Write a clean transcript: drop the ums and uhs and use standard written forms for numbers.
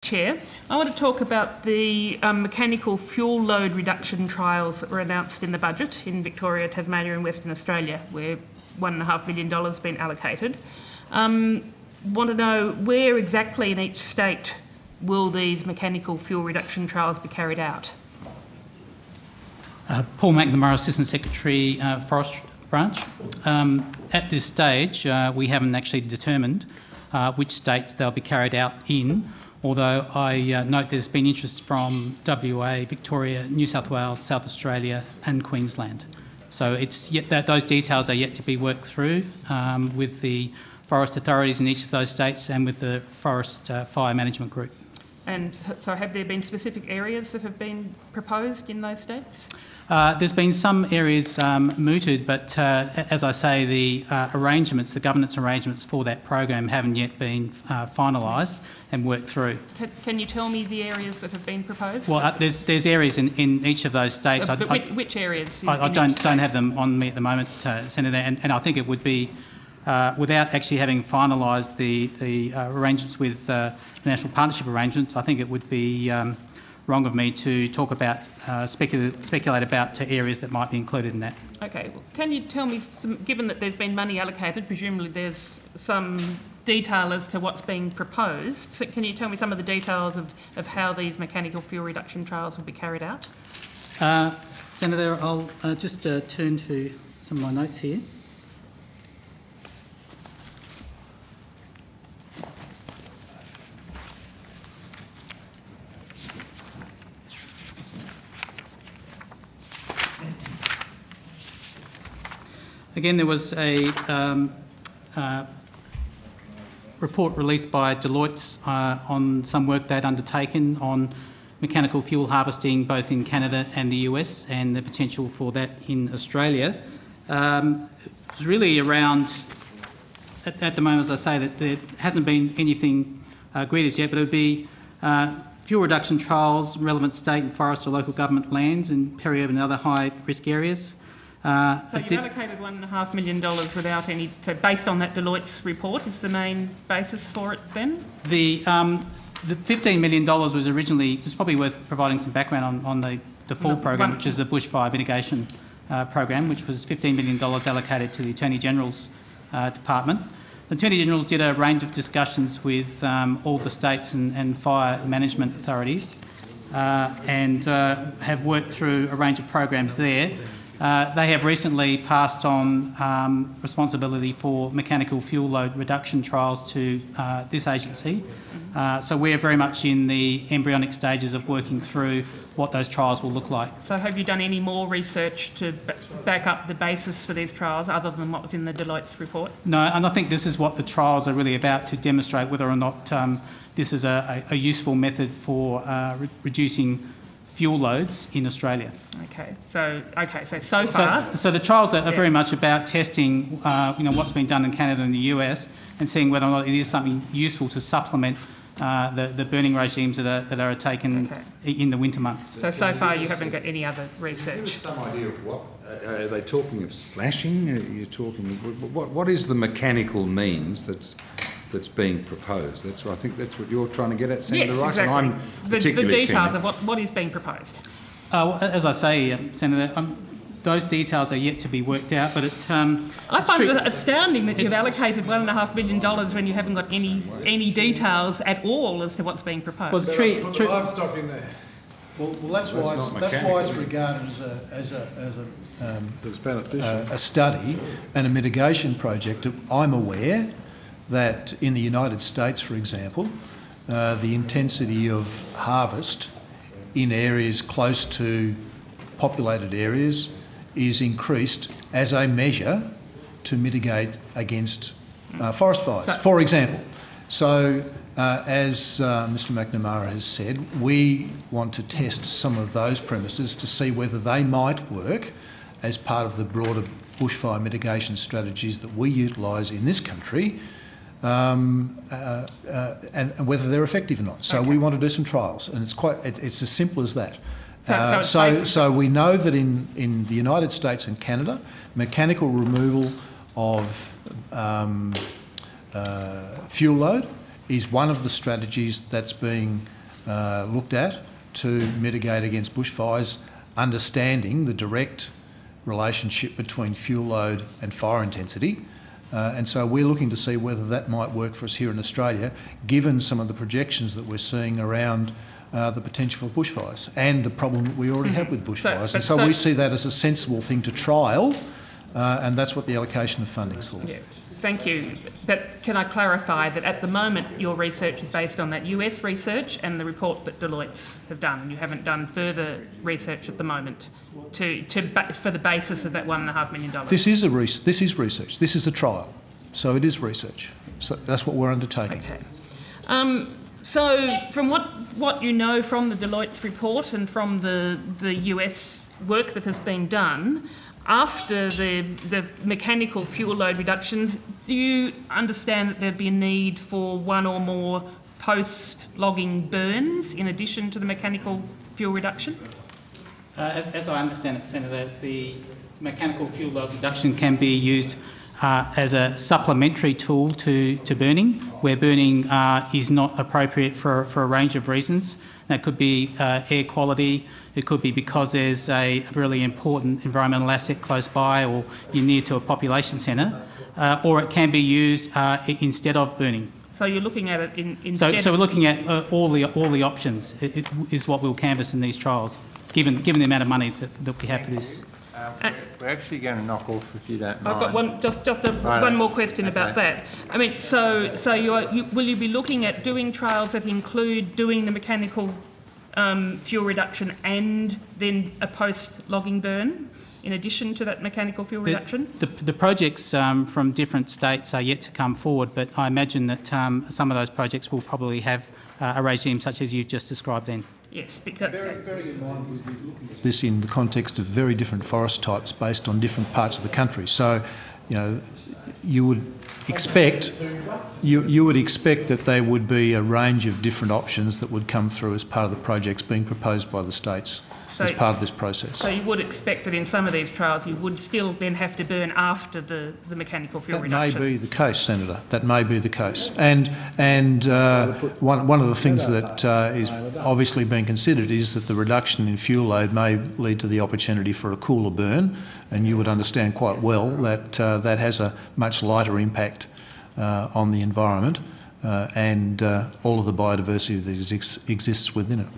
Chair, I want to talk about the mechanical fuel load reduction trials that were announced in the budget in Victoria, Tasmania and Western Australia, where $1.5 million has been allocated. Want to know where exactly in each state will these mechanical fuel reduction trials be carried out? Paul McNamara, Assistant Secretary, Forest Branch. At this stage, we haven't actually determined which states they'll be carried out in, although I note there's been interest from WA, Victoria, New South Wales, South Australia and Queensland. So it's yet that those details are yet to be worked through with the forest authorities in each of those states and with the Forest Fire Management Group. And so have there been specific areas that have been proposed in those states? There's been some areas mooted, but as I say, the arrangements, the governance arrangements for that program haven't yet been finalised and worked through. Can you tell me the areas that have been proposed? Well, there's areas in each of those states. Which areas? I don't have them on me at the moment, Senator, and I think it would be, without actually having finalised the arrangements with the national partnership arrangements, I think it would be wrong of me to talk about, speculate about areas that might be included in that. Okay. Well, can you tell me, given that there's been money allocated, presumably there's some detail as to what's being proposed. So can you tell me some of the details of how these mechanical fuel reduction trials will be carried out? Senator, I'll just turn to some of my notes here. Again, there was a report released by Deloitte on some work they'd undertaken on mechanical fuel harvesting both in Canada and the US and the potential for that in Australia. It was really around, at the moment, as I say, that there hasn't been anything agreed as yet, but it would be fuel reduction trials, relevant state and forest or local government lands in peri-urban and other high-risk areas. So you've allocated $1.5 million without any, so based on that Deloitte's report is the main basis for it then? The $15 million was probably worth providing some background on the full program, which is the bushfire mitigation program, which was $15 million allocated to the Attorney General's department. The Attorney Generals did a range of discussions with all the states and fire management authorities and have worked through a range of programs there. They have recently passed on responsibility for mechanical fuel load reduction trials to this agency. So we're very much in the embryonic stages of working through what those trials will look like. So have you done any more research to back up the basis for these trials other than what was in the Deloitte's report? No, and I think this is what the trials are really about, to demonstrate whether or not this is a useful method for reducing fuel loads in Australia. So far. So the trials are very much about testing, what's been done in Canada and the US, and seeing whether or not it is something useful to supplement the burning regimes that are taken in the winter months. So far you haven't got any other research. Give us some idea of what are they talking of? Slashing? Are you talking? What is the mechanical means that's being proposed? I think that's what you're trying to get at, Senator Rice. Exactly. And I'm particularly the details of what is being proposed. As I say, Senator, those details are yet to be worked out, but I find it astounding that you've allocated $1.5 million when you haven't got any details at all as to what's being proposed. Well, the livestock in there. Well, that's why it's regarded as a study and a mitigation project. I'm aware that in the United States, for example, the intensity of harvest in areas close to populated areas is increased as a measure to mitigate against forest fires, for example. So, as Mr McNamara has said, we want to test some of those premises to see whether they might work as part of the broader bushfire mitigation strategies that we utilise in this country, and whether they're effective or not. So we want to do some trials, and it's as simple as that. So we know that in the United States and Canada, mechanical removal of fuel load is one of the strategies that's being looked at to mitigate against bushfires, understanding the direct relationship between fuel load and fire intensity. And so we're looking to see whether that might work for us here in Australia, given some of the projections that we're seeing around the potential for bushfires and the problem that we already have with bushfires. So we see that as a sensible thing to trial, and that's what the allocation of funding is for. Yeah. Thank you. But can I clarify that at the moment your research is based on that US research and the report that Deloitte have done? You haven't done further research at the moment for the basis of that $1.5 million? This is research. This is a trial. So it is research. So that's what we're undertaking. Okay. So from what you know from the Deloitte's report and from the US work that has been done, after the mechanical fuel load reductions, do you understand that there'd be a need for one or more post-logging burns in addition to the mechanical fuel reduction? As I understand it, Senator, the mechanical fuel load reduction can be used as a supplementary tool to burning, where burning is not appropriate for a range of reasons. That could be air quality, it could be because there's a really important environmental asset close by or you're near to a population centre, or it can be used instead of burning. So you're looking at it instead... So we're looking at all the options is what we'll canvass in these trials, given the amount of money that we have for this. We're actually going to knock off, if you don't mind. I've got one more question about that. I mean, so will you be looking at doing trials that include doing the mechanical fuel reduction and then a post-logging burn in addition to that mechanical fuel reduction? The projects from different states are yet to come forward, but I imagine that some of those projects will probably have a regime such as you've just described then. Yes, because... Bearing in mind we'll be looking at this in the context of very different forest types based on different parts of the country. So, you know, you would expect that there would be a range of different options that would come through as part of the projects being proposed by the states as part of this process. So you would expect that in some of these trials you would still then have to burn after the mechanical fuel reduction? That may be the case, Senator. That may be the case. And one of the things that is obviously being considered is that the reduction in fuel load may lead to the opportunity for a cooler burn, and you would understand quite well that that has a much lighter impact on the environment and all of the biodiversity that exists within it.